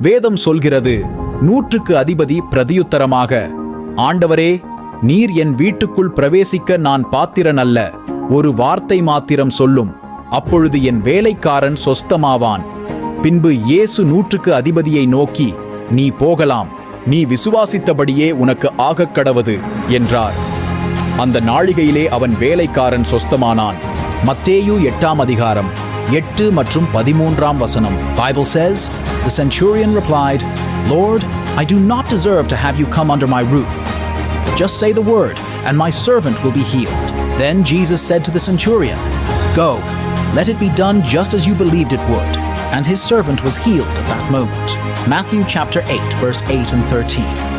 வேதம் சொல்கிறது, நூற்றுக்கு அதிபதி பிரதியுத்தரமாக, ஆண்டவரே, நீர் என் வீட்டுக்குள் பிரவேசிக்க நான் பாத்திரன் அல்ல, ஒரு வார்த்தை மாத்திரம் சொல்லும், அப்பொழுது என் வேலைக்காரன் சொஸ்தமாவான். பின்பு இயேசு நூற்றுக்கு அதிபதியை நோக்கி, நீ போகலாம், நீ விசுவாசித்தபடியே உனக்கு ஆகக்கடவது என்றார். அந்த நாழிகையிலே அவன் வேலைக்காரன் சொஸ்தமானான். மத்தேயு 8ஆம் அதிகாரம் 8 மற்றும் 13ஆம் வசனம். Bible says, the centurion replied, Lord, I do not deserve to have you come under my roof. Just say the word, and my servant will be healed. Then Jesus said to the centurion, Go, let it be done just as you believed it would. And his servant was healed at that moment. Matthew chapter 8, verse 8 and 13.